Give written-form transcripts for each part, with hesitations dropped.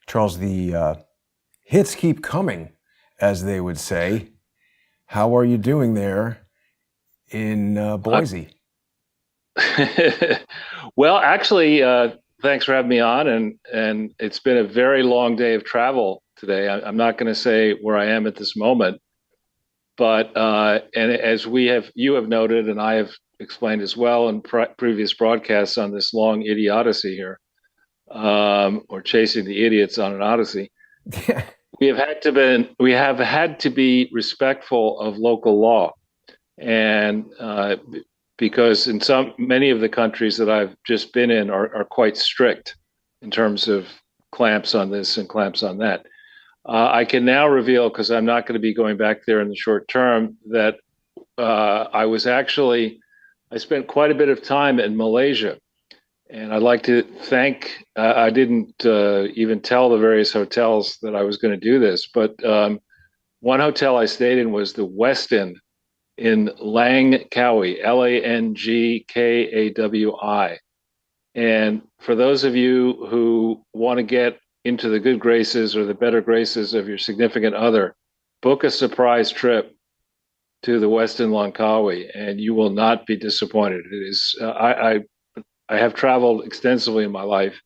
Charles, the hits keep coming, as they would say. How are you doing there in Boise? Well, actually, thanks for having me on, and it's been a very long day of travel today. I'm not going to say where I am at this moment, but and as you have noted, and I have explained as well in previous broadcasts on this long idiocy here, or chasing the idiots on an odyssey. We have had to be respectful of local law, and because in many of the countries that I've just been in are quite strict in terms of clamps on this and clamps on that. I can now reveal, because I'm not going to be going back there in the short term, that I spent quite a bit of time in Malaysia. And I'd like to thank, I didn't even tell the various hotels that I was going to do this, but one hotel I stayed in was the Westin in Langkawi, Langkawi. And for those of you who want to get into the good graces or the better graces of your significant other, book a surprise trip to the Westin Langkawi, and you will not be disappointed. It is I have traveled extensively in my life.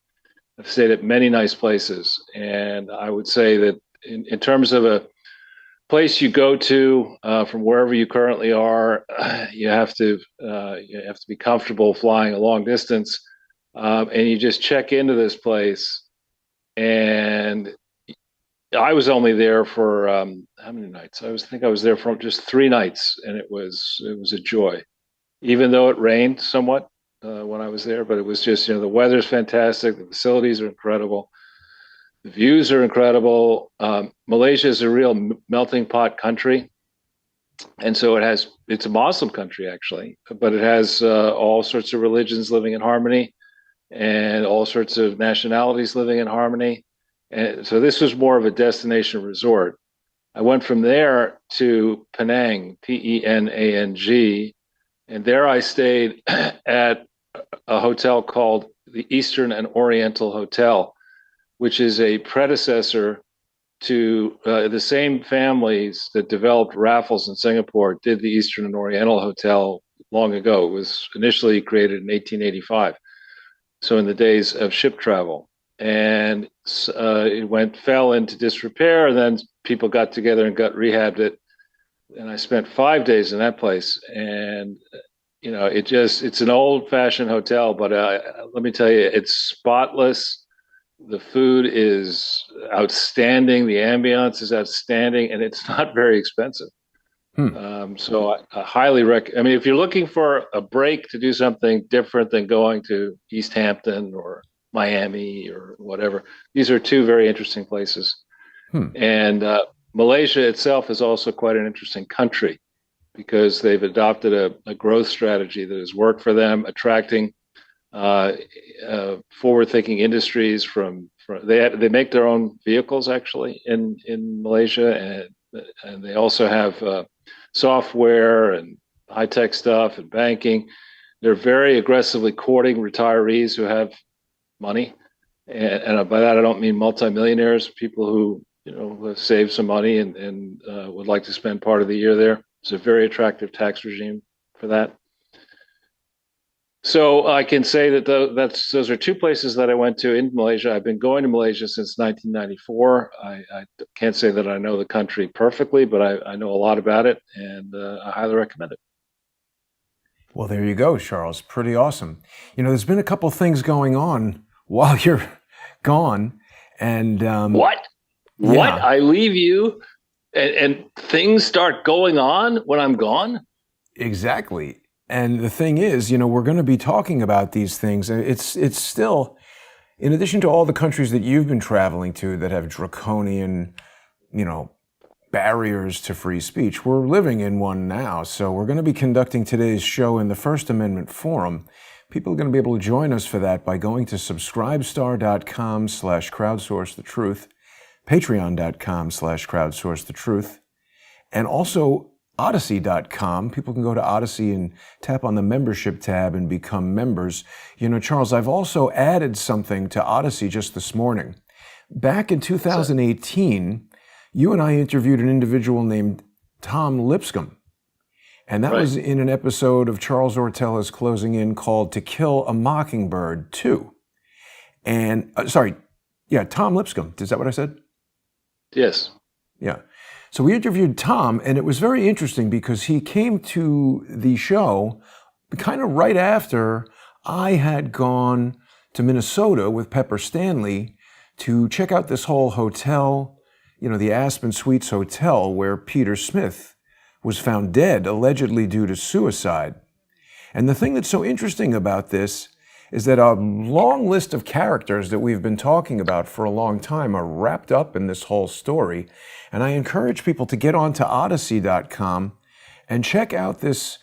I've stayed at many nice places, and I would say that in terms of a place you go to from wherever you currently are, you have to be comfortable flying a long distance, and you just check into this place. And I was only there for how many nights? I think I was there for just 3 nights, and it was a joy, even though it rained somewhat when I was there. But it was just, the weather's fantastic, the facilities are incredible. The views are incredible. Malaysia is a real melting pot country. And so it's a Muslim country, actually, but it has all sorts of religions living in harmony and all sorts of nationalities living in harmony. And so this was more of a destination resort. I went from there to Penang, Penang, and there I stayed at a hotel called the Eastern and Oriental Hotel, which is a predecessor to the same families that developed Raffles in Singapore did the Eastern and Oriental Hotel long ago. It was initially created in 1885, so in the days of ship travel. And it fell into disrepair, and then people got together and got rehabbed it. And I spent 5 days in that place, and it's an old-fashioned hotel, but let me tell you, it's spotless. The food is outstanding. The ambiance is outstanding, and it's not very expensive. So I highly recommend. I mean, if you're looking for a break to do something different than going to East Hampton or Miami or whatever, these are two very interesting places. And Malaysia itself is also quite an interesting country, because they've adopted a growth strategy that has worked for them, attracting forward-thinking industries they make their own vehicles, actually, in Malaysia, and they also have software and high-tech stuff and banking. They're very aggressively courting retirees who have money, and by that I don't mean multimillionaires, people who have saved some money and would like to spend part of the year there. It's a very attractive tax regime for that. So I can say that those are two places that I went to in Malaysia. I've been going to Malaysia since 1994. I can't say that I know the country perfectly, but I know a lot about it, and I highly recommend it. Well, there you go, Charles. Pretty awesome. There's been a couple things going on while you're gone, and What? I leave you, and things start going on when I'm gone? Exactly. And the thing is, we're going to be talking about these things. It's still, in addition to all the countries that you've been traveling to that have draconian, barriers to free speech, we're living in one now. So we're going to be conducting today's show in the First Amendment Forum. People are going to be able to join us for that by going to subscribestar.com/crowdsourcethetruth, patreon.com/crowdsourcethetruth, and also Odyssey.com. People can go to Odyssey and tap on the membership tab and become members. Charles, I've also added something to Odyssey just this morning Back in So, 2018, you and I interviewed an individual named Tom Lipscomb. And that right. was in an episode of Charles Ortel is Closing In called To Kill a Mockingbird 2. And, sorry, yeah, Tom Lipscomb. Is that what I said? Yes. Yeah. So we interviewed Tom, and it was very interesting because he came to the show kind of right after I had gone to Minnesota with Pepper Stanley to check out this whole hotel, the Aspen Suites Hotel, where Peter Smith was found dead, allegedly due to suicide. And the thing that's so interesting about this is that a long list of characters that we've been talking about for a long time are wrapped up in this whole story. And I encourage people to get onto Odyssey.com and check out this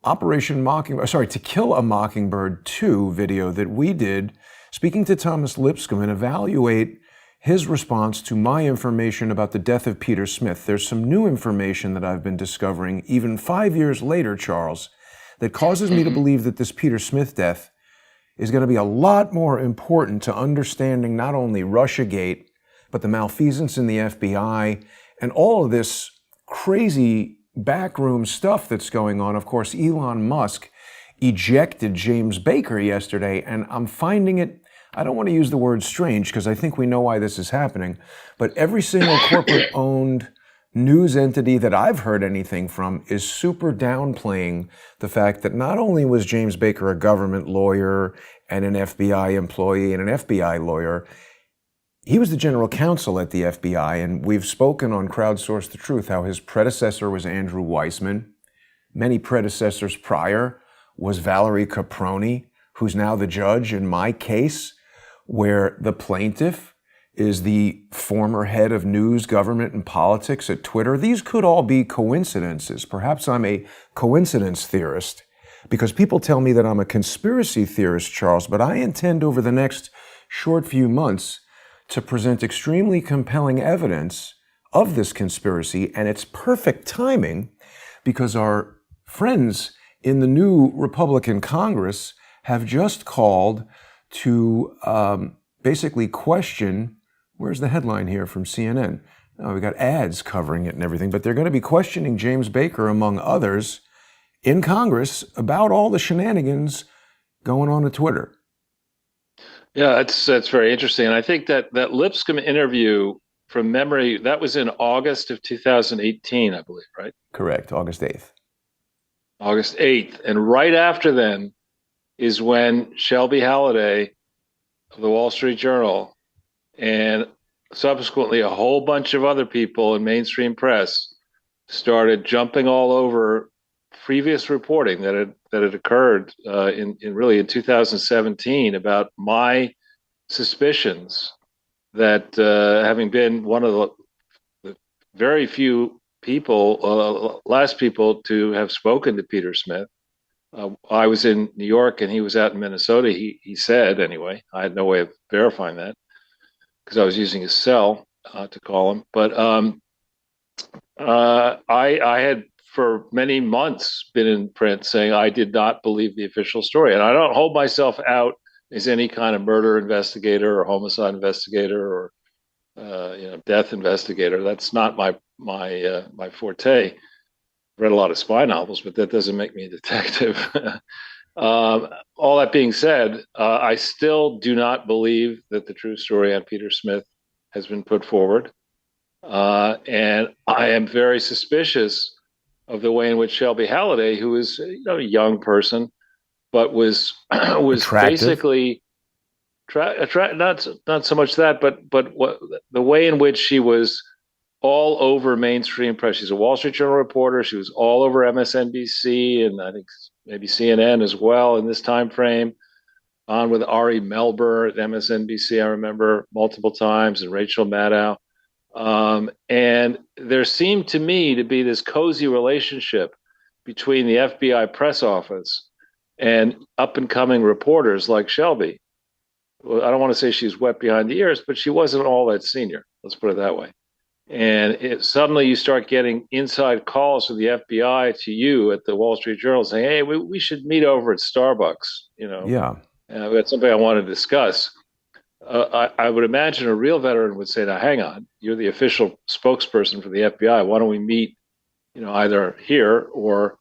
To Kill a Mockingbird 2 video that we did speaking to Thomas Lipscomb and evaluate his response to my information about the death of Peter Smith. There's some new information that I've been discovering even 5 years later, Charles, that causes me to believe that this Peter Smith death is going to be a lot more important to understanding not only Russiagate, but the malfeasance in the FBI and all of this crazy backroom stuff that's going on. Of course, Elon Musk ejected James Baker yesterday, and I'm finding it, I don't want to use the word strange because I think we know why this is happening, but every single corporate-owned news entity that I've heard anything from is super downplaying the fact that not only was James Baker a government lawyer and an FBI employee and an FBI lawyer, he was the general counsel at the FBI, and we've spoken on Crowdsource the Truth how his predecessor was Andrew Weissman. Many predecessors prior was Valerie Caproni, who's now the judge in my case, where the plaintiff is the former head of news, government, and politics at Twitter. These could all be coincidences. Perhaps I'm a coincidence theorist, because people tell me that I'm a conspiracy theorist, Charles, but I intend over the next short few months to present extremely compelling evidence of this conspiracy, and it's perfect timing because our friends in the new Republican Congress have just called to basically question, where's the headline here from CNN? Oh, we got ads covering it and everything, but they're going to be questioning James Baker, among others, in Congress about all the shenanigans going on at Twitter. Yeah, that's very interesting. And I think that Lipscomb interview from memory, that was in August of 2018, I believe, right? Correct, August 8th. August 8th. And right after then is when Shelby Halliday of the Wall Street Journal and subsequently a whole bunch of other people in mainstream press started jumping all over previous reporting that had occurred in 2017 about my suspicions that having been one of the very few people, last people to have spoken to Peter Smith. I was in New York and he was out in Minnesota. He said, anyway, I had no way of verifying that because I was using his cell to call him. But I had for many months been in print saying I did not believe the official story. And I don't hold myself out as any kind of murder investigator or homicide investigator or death investigator. That's not my forte. Read a lot of spy novels, but that doesn't make me a detective. All that being said, I still do not believe that the true story on Peter Smith has been put forward. And I am very suspicious of the way in which Shelby Halliday, who is a young person, but was basically not so much that, but what the way in which she was all over mainstream press. She's a Wall Street Journal reporter. She was all over MSNBC and I think maybe CNN as well in this time frame. On with Ari Melber at MSNBC, I remember multiple times, and Rachel Maddow. And there seemed to me to be this cozy relationship between the FBI press office and up and coming reporters like Shelby. Well, I don't want to say she's wet behind the ears, but she wasn't all that senior. Let's put it that way. And suddenly you start getting inside calls from the FBI to you at the Wall Street Journal saying, hey, we should meet over at Starbucks. Yeah. That's something I want to discuss. I would imagine a real veteran would say, "Now, hang on, you're the official spokesperson for the FBI. Why don't we meet, either here or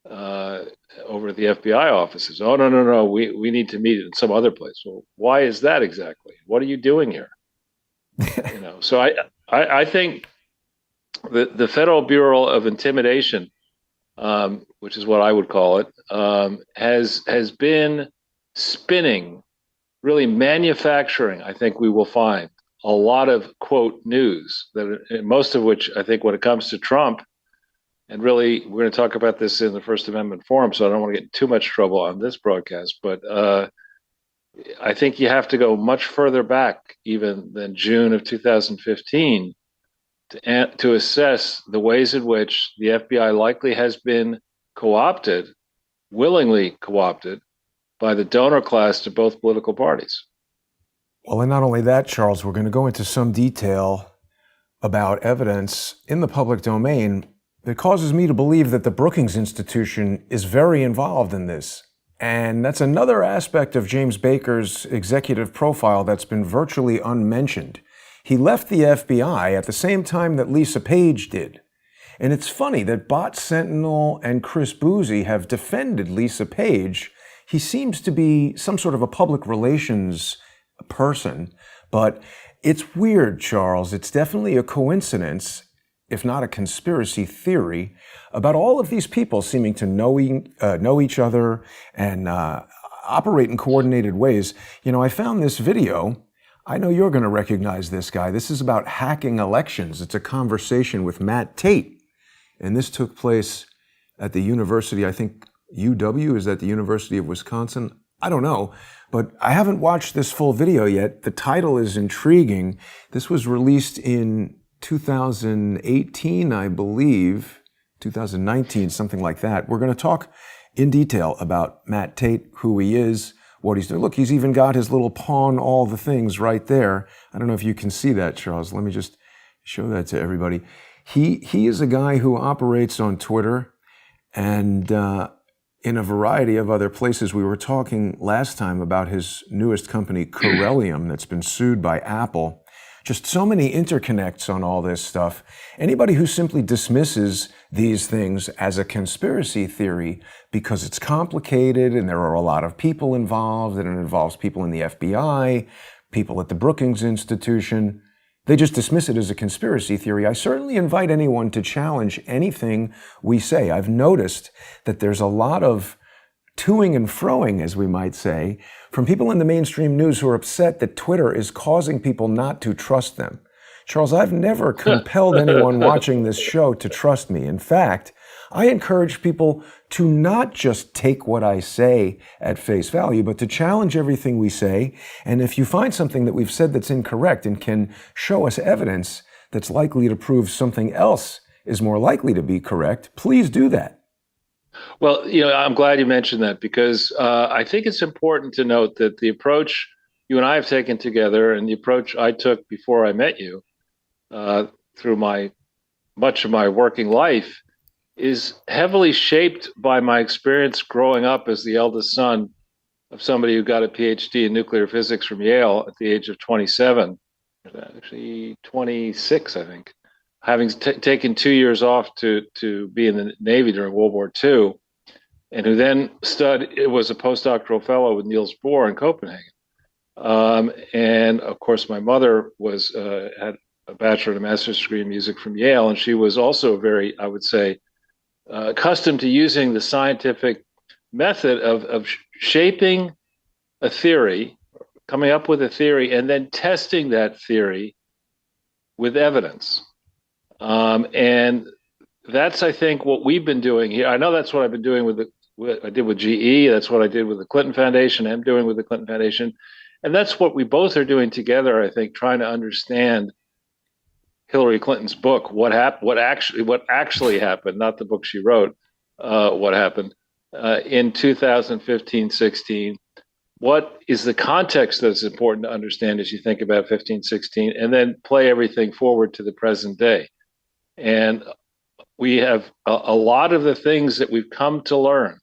uh, over at the FBI offices?" "Oh, no, no, no, we need to meet in some other place." "Well, why is that exactly? What are you doing here?" So I think the Federal Bureau of Intimidation, which is what I would call it, has been spinning, really manufacturing. I think we will find a lot of quote news that most of which I think when it comes to Trump, and really we're going to talk about this in the First Amendment forum, so I don't want to get in too much trouble on this broadcast, but I think you have to go much further back even than June of 2015 to assess the ways in which the FBI likely has been co-opted, willingly co-opted, by the donor class to both political parties. Well, and not only that, Charles, we're going to go into some detail about evidence in the public domain that causes me to believe that the Brookings Institution is very involved in this. And that's another aspect of James Baker's executive profile that's been virtually unmentioned. He left the FBI at the same time that Lisa Page did. And it's funny that Bot Sentinel and Chris Boozy have defended Lisa Page. He seems to be some sort of a public relations person, but it's weird, Charles. It's definitely a coincidence, if not a conspiracy theory, about all of these people seeming to know each other and operate in coordinated ways. I found this video. I know you're going to recognize this guy. This is about hacking elections. It's a conversation with Matt Tate. And this took place at the university, I think UW, is that the University of Wisconsin? I don't know, but I haven't watched this full video yet. The title is intriguing. This was released in 2018, I believe, 2019, something like that. We're going to talk in detail about Matt Tate, who he is, what he's doing. Look, he's even got his little pawn all the things right there. I don't know if you can see that, Charles. Let me just show that to everybody. He is a guy who operates on Twitter and in a variety of other places. We were talking last time about his newest company, Corellium, that's been sued by Apple. Just so many interconnects on all this stuff. Anybody who simply dismisses these things as a conspiracy theory because it's complicated and there are a lot of people involved and it involves people in the FBI, people at the Brookings Institution, they just dismiss it as a conspiracy theory. I certainly invite anyone to challenge anything we say. I've noticed that there's a lot of toing and froing, as we might say, from people in the mainstream news who are upset that Twitter is causing people not to trust them. Charles, I've never compelled anyone watching this show to trust me. In fact, I encourage people to not just take what I say at face value, but to challenge everything we say. And if you find something that we've said that's incorrect and can show us evidence that's likely to prove something else is more likely to be correct, please do that. Well, I'm glad you mentioned that because I think it's important to note that the approach you and I have taken together and the approach I took before I met you through much of my working life is heavily shaped by my experience growing up as the eldest son of somebody who got a PhD in nuclear physics from Yale at the age of 27, actually 26, I think, having taken 2 years off to be in the Navy during World War II, and who then was a postdoctoral fellow with Niels Bohr in Copenhagen. And of course, my mother had a bachelor and a master's degree in music from Yale, and she was also very, I would say, accustomed to using the scientific method of shaping a theory, coming up with a theory, and then testing that theory with evidence. And that's, I think, what we've been doing here. I know that's what I've been doing what I did with GE. That's what I did with the Clinton Foundation. I'm doing with the Clinton Foundation. And that's what we both are doing together, I think, trying to understand Hillary Clinton's book, what actually happened, not the book she wrote, what happened in 2015-16. What is the context that's important to understand as you think about 15-16, and then play everything forward to the present day. And we have a lot of the things that we've come to learn,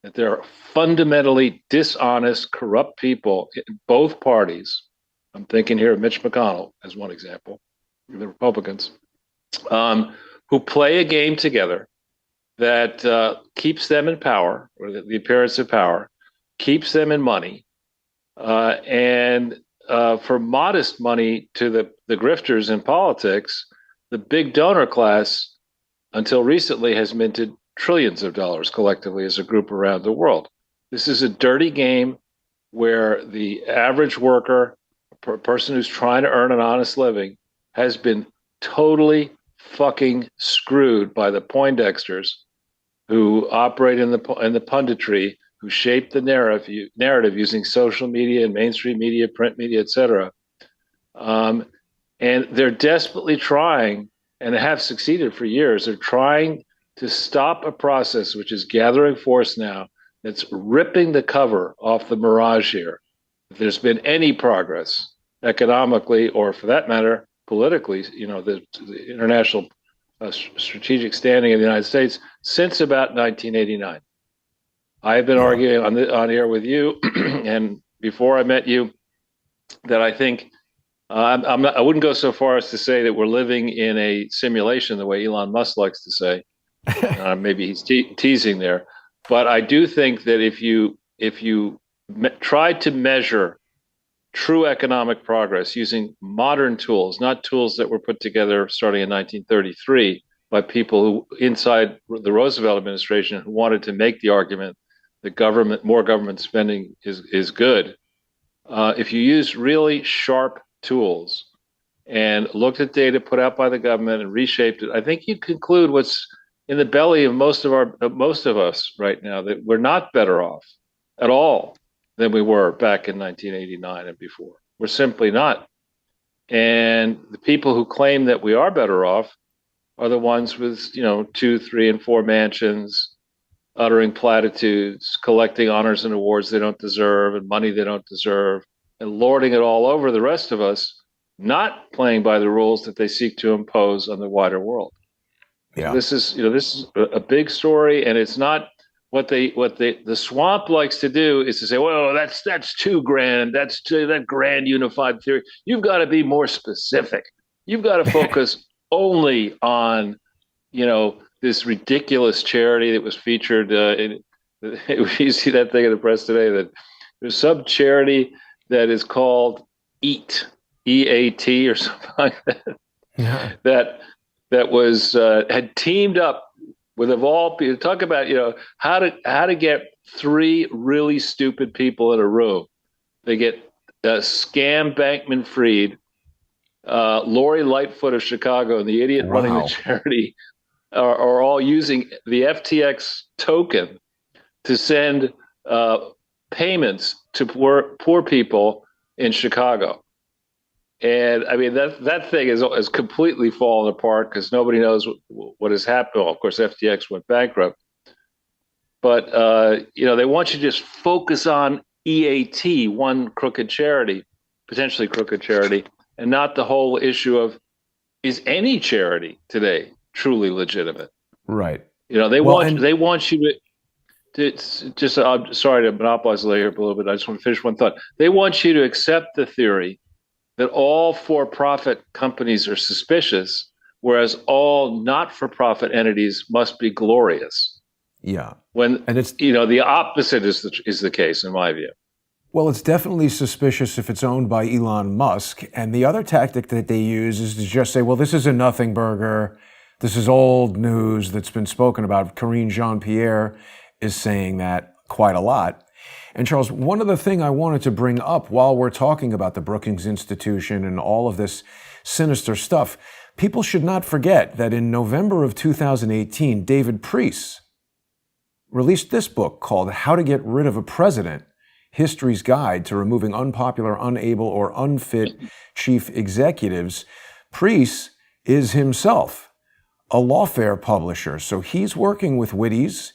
that there are fundamentally dishonest, corrupt people in both parties I'm thinking here of Mitch McConnell as one example, the Republicans, who play a game together that keeps them in power, or the appearance of power, keeps them in money, and for modest money to the grifters in politics, the big donor class, until recently, has minted trillions of dollars collectively as a group around the world. This is a dirty game where the average worker, a person who's trying to earn an honest living, has been totally fucking screwed by the Poindexters who operate in the punditry, who shape the narrative using social media and mainstream media, print media, etc. And they're desperately trying, and have succeeded for years. They're trying to stop a process which is gathering force now, that's ripping the cover off the mirage here. If there's been any progress economically, or for that matter, politically, the international strategic standing of the United States since about 1989. I have been arguing on air with you, and before I met you, that I think I wouldn't go so far as to say that we're living in a simulation, the way Elon Musk likes to say. Maybe he's teasing there, but I do think that if you try to measure true economic progress using modern tools, not tools that were put together starting in 1933 by people who inside the Roosevelt administration who wanted to make the argument that more government spending is good. If you use really sharp tools and looked at data put out by the government and reshaped it, I think you conclude what's in the belly of most of us right now, that we're not better off at all than we were back in 1989 and before. We're simply not. And the people who claim that we are better off are the ones with 2, 3, and 4 mansions, uttering platitudes, collecting honors and awards they don't deserve and money they don't deserve, and lording it all over the rest of us, not playing by the rules that they seek to impose on the wider world. Yeah. This is a big story, and it's not what the swamp likes to do is to say, well, that's too grand, that grand unified theory. You've got to be more specific. You've got to focus only on this ridiculous charity that was featured you see that thing in the press today, that there's some charity that is called EAT, EAT or something like that. Yeah. That was had teamed up with, of all people, talk about how to get 3 really stupid people in a room. They get Scam Bankman-Fried, Lori Lightfoot of Chicago, and the idiot running the charity are all using the FTX token to send payments to poor people in Chicago. And I mean, that thing is completely fallen apart because nobody knows what has happened. Well, of course, FTX went bankrupt. But, they want you to just focus on EAT, one crooked charity, potentially crooked charity, and not the whole issue of, is any charity today truly legitimate? Right. They want you to just, I'm sorry to monopolize here for a little bit. I just want to finish one thought. They want you to accept the theory that all for-profit companies are suspicious, whereas all not-for-profit entities must be glorious. Yeah. And it's the opposite is the case, in my view. Well, it's definitely suspicious if it's owned by Elon Musk. And the other tactic that they use is to just say, well, this is a nothing burger. This is old news that's been spoken about. Karine Jean-Pierre is saying that quite a lot. And Charles, one other thing I wanted to bring up while we're talking about the Brookings Institution and all of this sinister stuff, people should not forget that in November of 2018, David Priess released this book called How to Get Rid of a President, History's Guide to Removing Unpopular, Unable, or Unfit Chief Executives. Priess is himself a lawfare publisher, so he's working with Witties,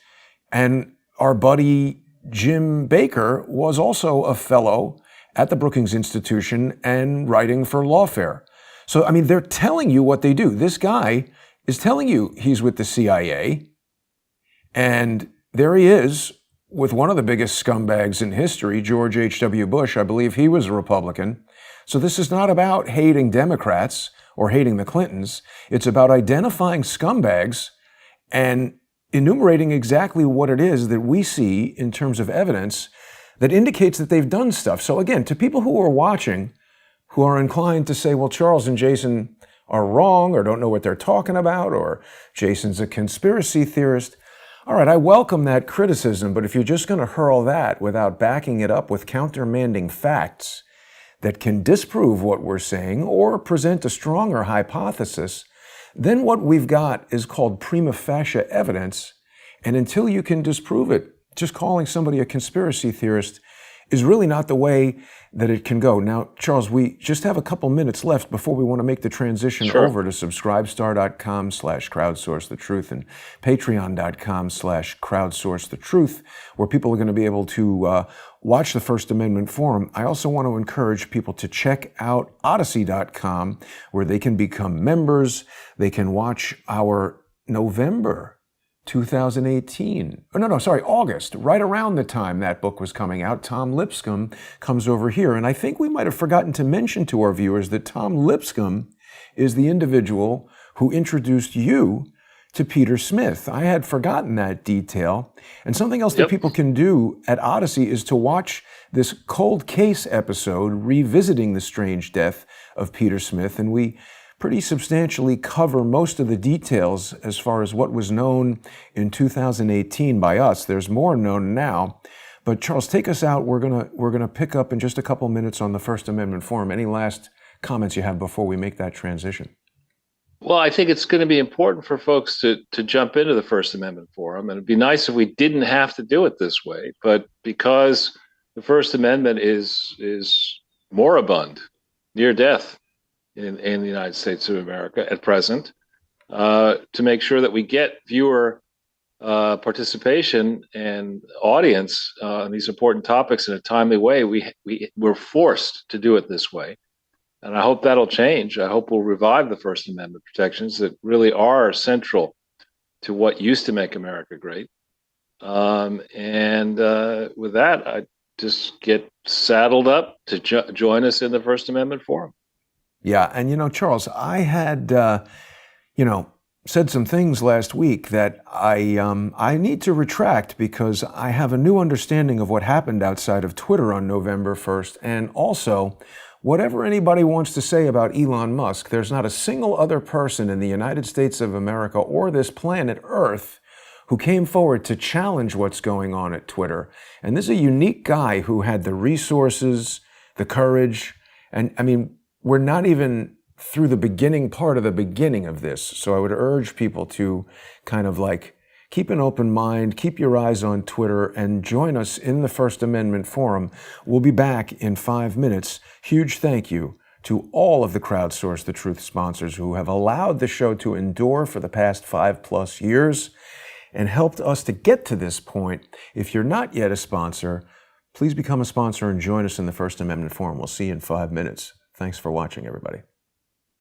and our buddy Jim Baker was also a fellow at the Brookings Institution and writing for lawfare. So, I mean, they're telling you what they do. This guy is telling you he's with the CIA, and there he is with one of the biggest scumbags in history, George H.W. Bush. I believe he was a Republican. So this is not about hating Democrats or hating the Clintons. It's about identifying scumbags and enumerating exactly what it is that we see in terms of evidence that indicates that they've done stuff. So again, to people who are watching, who are inclined to say, well, Charles and Jason are wrong or don't know what they're talking about, or Jason's a conspiracy theorist. All right, I welcome that criticism, but if you're just going to hurl that without backing it up with countermanding facts that can disprove what we're saying or present a stronger hypothesis, then what we've got is called prima facie evidence. And until you can disprove it, just calling somebody a conspiracy theorist is really not the way that it can go. Now, Charles, we just have a couple minutes left before we want to make the transition over to subscribestar.com/crowdsourcethetruth and patreon.com/crowdsourcethetruth, where people are going to be able to watch the First Amendment Forum. I also want to encourage people to check out Odyssey.com, where they can become members. They can watch our November 2018. August, right around the time that book was coming out. Tom Lipscomb comes over here. And I think we might have forgotten to mention to our viewers that Tom Lipscomb is the individual who introduced you to Peter Smith. I had forgotten that detail. And something else that people can do at Odyssey is to watch this cold case episode revisiting the strange death of Peter Smith. And we pretty substantially cover most of the details as far as what was known in 2018 by us. There's more known now. But Charles, take us out. We're gonna pick up in just a couple minutes on the First Amendment Forum. Any last comments you have before we make that transition? Well, I think it's going to be important for folks to jump into the First Amendment Forum. And it'd be nice if we didn't have to do it this way. But because the First Amendment is moribund, near death, in the United States of America at present, to make sure that we get viewer participation and audience on these important topics in a timely way, we're forced to do it this way. And I hope that'll change. I hope we'll revive the First Amendment protections that really are central to what used to make America great. With that, I just get saddled up to join us in the First Amendment Forum. Yeah, and Charles, I had, said some things last week that I need to retract because I have a new understanding of what happened outside of Twitter on November 1st. And also, whatever anybody wants to say about Elon Musk, there's not a single other person in the United States of America or this planet Earth who came forward to challenge what's going on at Twitter. And this is a unique guy who had the resources, the courage, and we're not even through the beginning part of the beginning of this. So I would urge people to kind of keep an open mind, keep your eyes on Twitter, and join us in the First Amendment Forum. We'll be back in 5 minutes. Huge thank you to all of the Crowdsource the Truth sponsors who have allowed the show to endure for the past 5+ years and helped us to get to this point. If you're not yet a sponsor, please become a sponsor and join us in the First Amendment Forum. We'll see you in 5 minutes. Thanks for watching, everybody.